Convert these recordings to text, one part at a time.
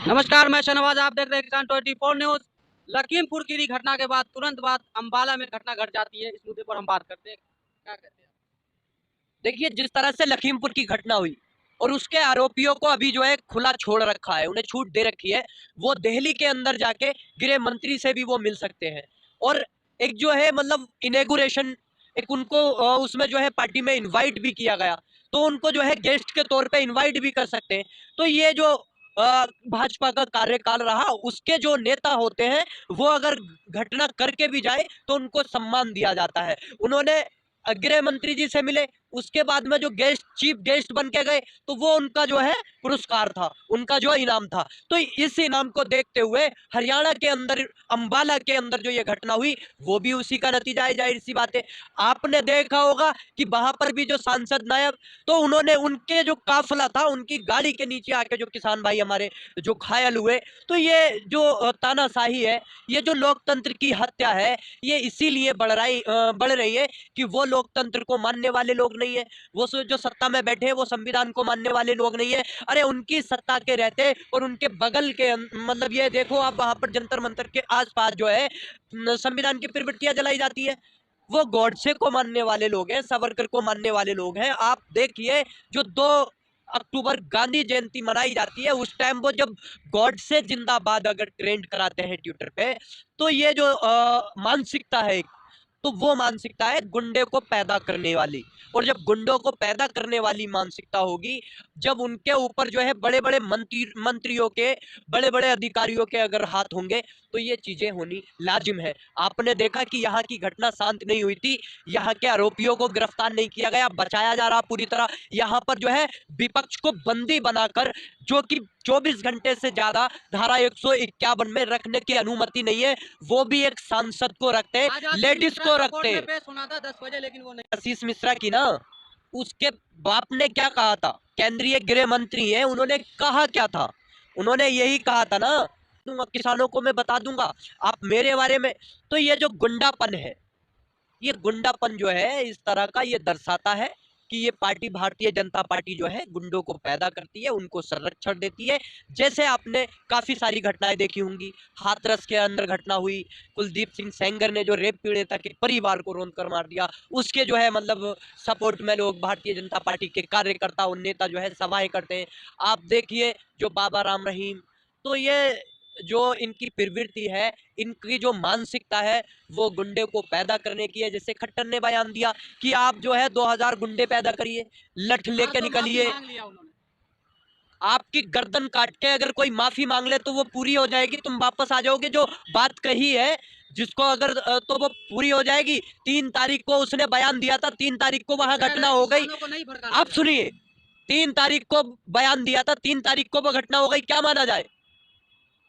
नमस्कार, मैं शहनवाज। आप देख रहे हैं किसान 24 न्यूज। लखीमपुर खीरी घटना के बाद तुरंत बाद अंबाला में घटना घट जाती है। इस मुद्दे पर हम बात करते हैं, क्या कहते हैं। देखिए, जिस तरह से लखीमपुर की घटना हुई और उसके आरोपियों को अभी जो है खुला छोड़ रखा है, उन्हें छूट दे रखी है। वो दिल्ली के अंदर जाके गृह मंत्री से भी वो मिल सकते हैं। और एक जो है मतलब इनेगुरेशन, एक उनको उसमें जो है पार्टी में इनवाइट भी किया गया, तो उनको जो है गेस्ट के तौर पे इनवाइट भी कर सकते हैं। तो ये जो भाजपा का कार्यकाल रहा, उसके जो नेता होते हैं वो अगर घटना करके भी जाए तो उनको सम्मान दिया जाता है। उन्होंने गृह मंत्री जी से मिले, उसके बाद में जो गेस्ट चीफ गेस्ट बन के गए, तो वो उनका जो है पुरस्कार था, उनका जो इनाम था। तो इस इनाम को देखते हुए हरियाणा के अंदर अंबाला के अंदर जो ये घटना हुई, वो भी उसी का नतीजा है। जाहिर सी बात है, आपने देखा होगा कि वहां पर भी जो सांसद नायब, तो उन्होंने उनके जो काफिला था उनकी गाड़ी के नीचे आके जो किसान भाई हमारे जो घायल हुए। तो ये जो तानाशाही है, ये जो लोकतंत्र की हत्या है, ये इसीलिए बढ़ रही है कि वो लोकतंत्र को मानने वाले लोग नहीं है। वो जो सत्ता में बैठे हैं वो संविधान को मानने वाले लोग नहीं है। अरे उनकी सत्ता के रहते और उनके बगल के मतलब ये देखो आप, वहां पर जंतर मंतर के आसपास जो है संविधान की प्रविष्टियां जलाई जाती है। वो गॉडसे को मानने वाले लोग हैं, सावरकर को मानने वाले लोग हैं। आप देखिए, जो 2 अक्टूबर गांधी जयंती मनाई जाती है, उस टाइम वो जब गॉड से जिंदाबाद अगर ट्रेंड कराते हैं ट्विटर पे, तो ये जो मानसिकता है, तो वो मानसिकता है गुंडे को पैदा करने वाली। और जब गुंडों को पैदा करने वाली मानसिकता होगी, जब उनके ऊपर जो है बड़े बड़े मंत्रियों के, बड़े बड़े अधिकारियों के अगर हाथ होंगे, तो ये चीजें होनी लाजिम है। आपने देखा कि यहाँ की घटना शांत नहीं हुई थी, यहाँ के आरोपियों को गिरफ्तार नहीं किया गया, बचाया जा रहा पूरी तरह। यहाँ पर जो है विपक्ष को बंदी बनाकर, जो कि 24 घंटे से ज्यादा धारा 151 में रखने की अनुमति नहीं है, वो भी एक सांसद को रखते हैं, आज आशीष लेडीज मिश्रा को का कोर्ट रखते में हैं। पेश होना था 10 बजे, लेकिन वो नहीं। आशीष मिश्रा की ना, उसके बाप ने क्या कहा था, केंद्रीय गृह मंत्री है, उन्होंने कहा क्या था, उन्होंने यही कहा था ना, दूंगा किसानों को, मैं बता दूंगा आप मेरे बारे में। तो ये जो गुंडापन है, ये गुंडापन जो है इस तरह का, ये दर्शाता है कि ये पार्टी, भारतीय जनता पार्टी जो है गुंडों को पैदा करती है, उनको संरक्षण देती है। जैसे आपने काफी सारी घटनाएं देखी होंगी, हाथरस के अंदर घटना हुई, कुलदीप सिंह सेंगर ने जो रेप पीड़िता के परिवार को रौंद कर मार दिया, उसके जो है मतलब सपोर्ट में लोग, भारतीय जनता पार्टी के कार्यकर्ता और नेता जो है सभाएं करते हैं। आप देखिए जो बाबा राम रहीम, तो ये जो इनकी प्रवृत्ति है, इनकी जो मानसिकता है, वो गुंडे को पैदा करने की है। जैसे खट्टर ने बयान दिया कि आप जो है 2000 गुंडे पैदा करिए, लठ लेके तो माफी निकलिए, मांग लिया उन्होंने। आपकी गर्दन काट के अगर कोई माफी मांग ले तो वो पूरी हो जाएगी, तुम वापस आ जाओगे। जो बात कही है जिसको अगर तो वो पूरी हो जाएगी। 3 तारीख को उसने बयान दिया था, 3 तारीख को वहां कह घटना रहे हो गई। किसानों को नहीं भड़काना आप चाहिए। सुनिए, 3 तारीख को बयान दिया था, 3 तारीख को वो घटना हो गई, क्या माना जाए।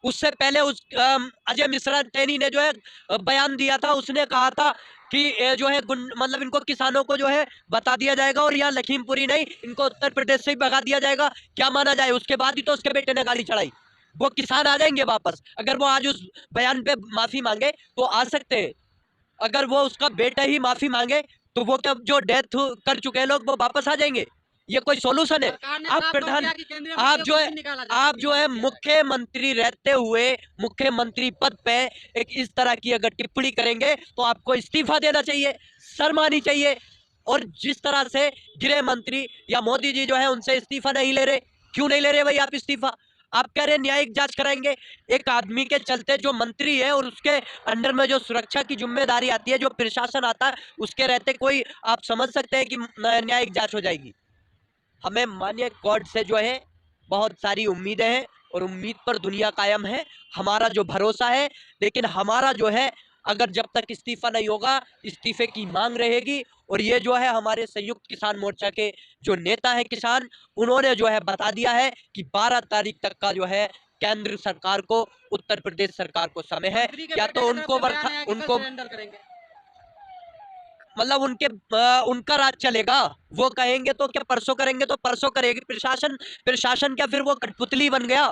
उससे पहले उस अजय मिश्रा टैनी ने जो है बयान दिया था, उसने कहा था कि जो है मतलब इनको किसानों को जो है बता दिया जाएगा और यहाँ लखीमपुरी नहीं, इनको उत्तर प्रदेश से ही भगा दिया जाएगा। क्या माना जाए, उसके बाद ही तो उसके बेटे ने गाड़ी चढ़ाई। वो किसान आ जाएंगे वापस, अगर वो आज उस बयान पे माफी मांगे तो आ सकते हैं। अगर वो उसका बेटा ही माफी मांगे तो वो क्या, जो डेथ कर चुके हैं लोग, वो वापस आ जाएंगे। ये कोई सॉल्यूशन है। सरकार ने आप साफ कर प्रधान, दिया कि केंद्रीय आप मंत्रियों जो को है नहीं आप जो है निकाला जाएगा। मुख्यमंत्री रहते हुए, मुख्यमंत्री पद पे एक इस तरह की अगर टिप्पणी करेंगे तो आपको इस्तीफा देना चाहिए, शर्म आनी चाहिए। और जिस तरह से गृह मंत्री या मोदी जी जो है उनसे इस्तीफा नहीं ले रहे, क्यों नहीं ले रहे भाई आप इस्तीफा। आप कह रहे हैं न्यायिक जांच कराएंगे, एक आदमी के चलते जो मंत्री है और उसके अंडर में जो सुरक्षा की जिम्मेदारी आती है, जो प्रशासन आता है, उसके रहते कोई आप समझ सकते हैं कि न्यायिक जांच हो जाएगी। हमें मानिए गॉड से जो है बहुत सारी उम्मीदें हैं और उम्मीद पर दुनिया कायम है, हमारा जो भरोसा है। लेकिन हमारा जो है, अगर जब तक इस्तीफा नहीं होगा, इस्तीफे की मांग रहेगी। और ये जो है हमारे संयुक्त किसान मोर्चा के जो नेता है किसान, उन्होंने जो है बता दिया है कि 12 तारीख तक का जो है केंद्र सरकार को, उत्तर प्रदेश सरकार को समय है, मंत्री के या बेटे तो की तरफ उनको से बयान आया कि कल उनको सरेंडर करेंगे। मतलब उनका राज चलेगा। वो कहेंगे तो क्या परसों करेंगे, तो परसों करेगी प्रशासन। प्रशासन क्या फिर वो कठपुतली बन गया।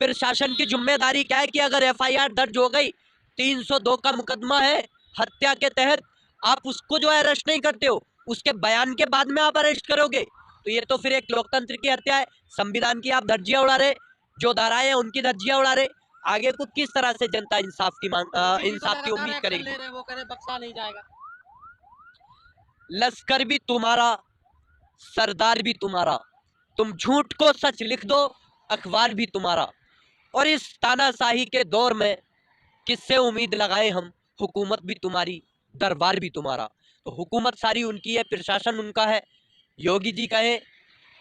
प्रशासन की जिम्मेदारी क्या है कि अगर एफआईआर दर्ज हो गई, 302 का मुकदमा है हत्या के तहत, आप उसको जो है अरेस्ट नहीं करते हो, उसके बयान के बाद में आप अरेस्ट करोगे, तो ये तो फिर एक लोकतंत्र की हत्या है, संविधान की आप धज्जियां उड़ा रहे। जो धाराएं हैं उनकी धज्जियां उड़ा रहे। आगे को किस तरह से जनता इंसाफ की मांग मोदी जी तो इंसाफ की लगातार उम्मीद एक्शन करेगी। ले रहे हैं, वो कह रहे बख्शा नहीं जाएगा। लश्कर भी तुम्हारा, सरदार भी तुम्हारा, तुम झूठ को सच लिख दो, अखबार भी तुम्हारा। और इस तानाशाही के दौर में किससे उम्मीद लगाए हम, हुकूमत भी तुम्हारी, दरबार भी तुम्हारा। तो हुकूमत सारी उनकी है, प्रशासन उनका है। योगी जी कहें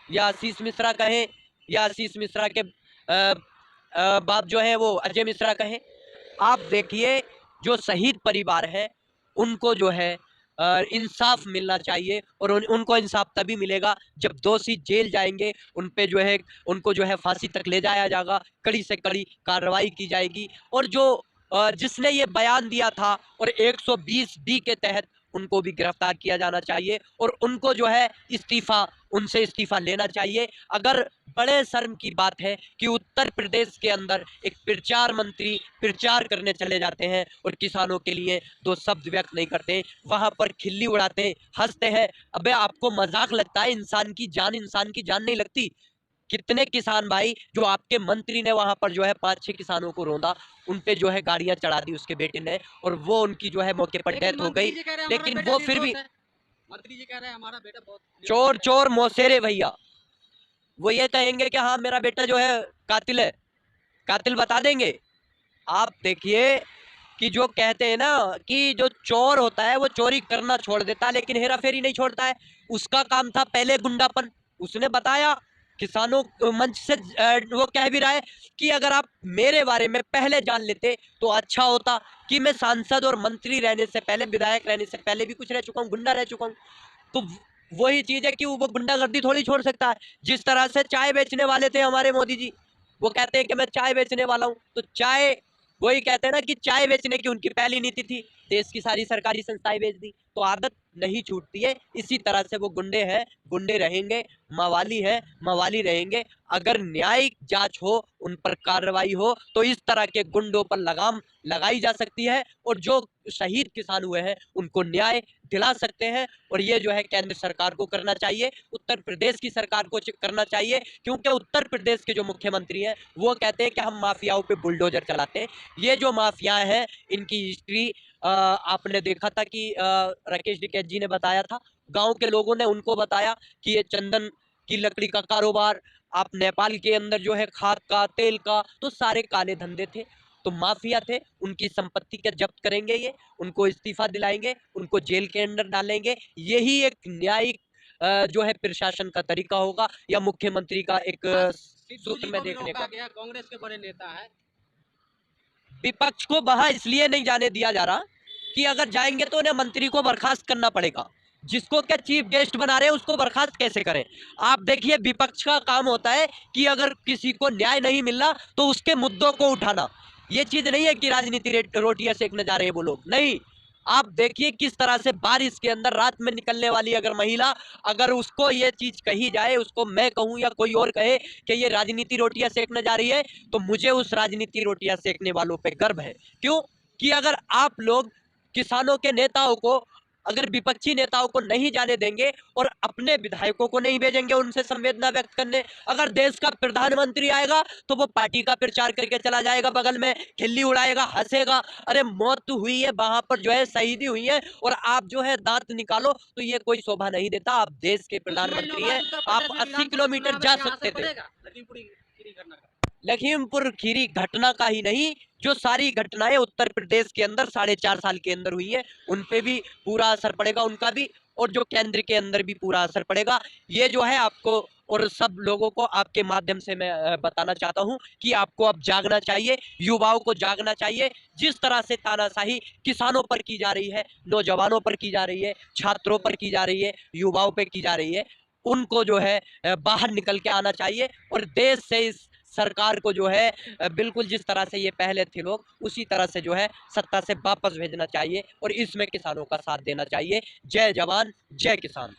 या आशीष मिश्रा कहें, या आशीष मिश्रा के बाप जो है वो अजय मिश्रा कहें, आप देखिए जो शहीद परिवार है उनको जो है इंसाफ मिलना चाहिए। और उनको इंसाफ तभी मिलेगा जब दोषी जेल जाएंगे, उन पे जो है उनको जो है फांसी तक ले जाया जाएगा, कड़ी से कड़ी कार्रवाई की जाएगी। और जो जिसने ये बयान दिया था और 120D के तहत उनको भी गिरफ्तार किया जाना चाहिए और उनको जो है उनसे इस्तीफा लेना चाहिए। अगर बड़े शर्म की बात है कि उत्तर प्रदेश के अंदर एक प्रचार मंत्री प्रचार करने चले जाते हैं और किसानों के लिए दो शब्द व्यक्त नहीं करते, वहां पर खिल्ली उड़ाते हैं, हंसते हैं। अबे आपको मजाक लगता है? इंसान की जान नहीं लगती? कितने किसान भाई जो आपके मंत्री ने वहां पर जो है 5-6 किसानों को रोंदा, उन पे जो है गाड़ियां चढ़ा दी उसके बेटे ने, और वो उनकी जो है मौके पर लेकिन डेथ हो मंत्री गई। जी कह रहे हैं हमारा लेकिन बेटा वो फिर भी निर्दोष है। मंत्री जी कह रहे हैं हमारा बेटा बहुत चोर निर्दोष है। चोर मौसेरे भैया, वो ये कहेंगे कि हाँ मेरा बेटा जो है कातिल है, कातिल बता देंगे। आप देखिए कि जो कहते हैं ना कि जो चोर होता है वो चोरी करना छोड़ देता है लेकिन हेरा फेरी नहीं छोड़ता है। उसका काम था पहले गुंडापन। उसने बताया किसानों मंच से, वो कह भी रहा है कि अगर आप मेरे बारे में पहले जान लेते तो अच्छा होता कि मैं सांसद और मंत्री रहने से पहले, विधायक रहने से पहले भी कुछ रह चुका हूँ, गुंडा रह चुका हूँ। तो वही चीज है कि वो गुंडागर्दी थोड़ी छोड़ सकता है। जिस तरह से चाय बेचने वाले थे हमारे मोदी जी, वो कहते हैं कि मैं चाय बेचने वाला हूँ, तो चाय, वही कहते हैं ना कि चाय बेचने की उनकी पहली नीति थी, देश की सारी सरकारी संस्थाएं बेच दी। तो आदत नहीं छूटती है। इसी तरह से वो गुंडे हैं, गुंडे रहेंगे, मवाली है, मवाली रहेंगे। अगर न्यायिक जांच हो, उन पर कार्रवाई हो, तो इस तरह के गुंडों पर लगाम लगाई जा सकती है और जो शहीद किसान हुए हैं उनको न्याय दिला सकते हैं। और ये जो है केंद्र सरकार को करना चाहिए, उत्तर प्रदेश की सरकार को करना चाहिए, क्योंकि उत्तर प्रदेश के जो मुख्यमंत्री हैं वो कहते हैं कि हम माफियाओं पे बुलडोजर चलाते हैं। ये जो माफिया हैं इनकी हिस्ट्री आपने देखा था कि राकेश टिकैत जी ने बताया था, गांव के लोगों ने उनको बताया कि ये चंदन की लकड़ी का कारोबार, आप नेपाल के अंदर जो है खाद का, तेल का, तो सारे काले धंधे थे। तो माफिया थे, उनकी संपत्ति के जब्त करेंगे, ये उनको इस्तीफा दिलाएंगे, उनको जेल के अंदर डालेंगे। यही एक न्यायिक जो है प्रशासन का तरीका होगा, या मुख्यमंत्री का एक आज सिद्धू सूत्र जी में को भी देखने रोका का। गया, कांग्रेस के बड़े नेता है। विपक्ष को वहां इसलिए नहीं जाने दिया जा रहा कि अगर जाएंगे तो उन्हें मंत्री को बर्खास्त करना पड़ेगा। जिसको क्या चीफ गेस्ट बना रहे हैं उसको बर्खास्त कैसे करें? आप देखिए विपक्ष का काम होता है कि अगर किसी को न्याय नहीं मिल रहा तो उसके मुद्दों को उठाना। ये चीज नहीं है कि राजनीति रोटियां सेकने जा रहे हैं वो लोग, नहीं। आप देखिए किस तरह से बारिश के अंदर रात में निकलने वाली अगर महिला, अगर उसको ये चीज कही जाए, उसको मैं कहूं या कोई और कहे कि ये राजनीति रोटियां सेकने जा रही है, तो मुझे उस राजनीति रोटियां सेकने वालों पे गर्व है। क्यों? कि अगर आप लोग किसानों के नेताओं को, अगर विपक्षी नेताओं को नहीं जाने देंगे और अपने विधायकों को नहीं भेजेंगे उनसे संवेदना व्यक्त करने, अगर देश का प्रधानमंत्री आएगा तो वो पार्टी का प्रचार करके चला जाएगा, बगल में खिल्ली उड़ाएगा, हंसेगा, अरे मौत हुई है वहां पर जो है, शहीदी हुई है, और आप जो है दांत निकालो, तो ये कोई शोभा नहीं देता। आप देश के कुछ महीनों प्रधानमंत्री बाद हैं, उत्तर आप प्रदेश में 80 विधानसभा किलोमीटर चुनाव है, जा क्या सकते असर थे। पड़ेगा लखीमपुर खीरी घटना का? लखीमपुर खीरी घटना का ही नहीं, जो सारी घटनाएं उत्तर प्रदेश के अंदर 4.5 साल के अंदर हुई है, उन पे भी पूरा असर पड़ेगा, उनका भी, और जो केंद्र के अंदर भी पूरा असर पड़ेगा। ये जो है आपको और सब लोगों को आपके माध्यम से मैं बताना चाहता हूं कि आपको अब जागना चाहिए, युवाओं को जागना चाहिए। जिस तरह से तानाशाही किसानों पर की जा रही है, नौजवानों पर की जा रही है, छात्रों पर की जा रही है, युवाओं पर की जा रही है, उनको जो है बाहर निकल के आना चाहिए और देश से, इस सरकार को जो है बिल्कुल जिस तरह से ये पहले थे लोग, उसी तरह से जो है सत्ता से वापस भेजना चाहिए और इसमें किसानों का साथ देना चाहिए। जय जवान जय किसान।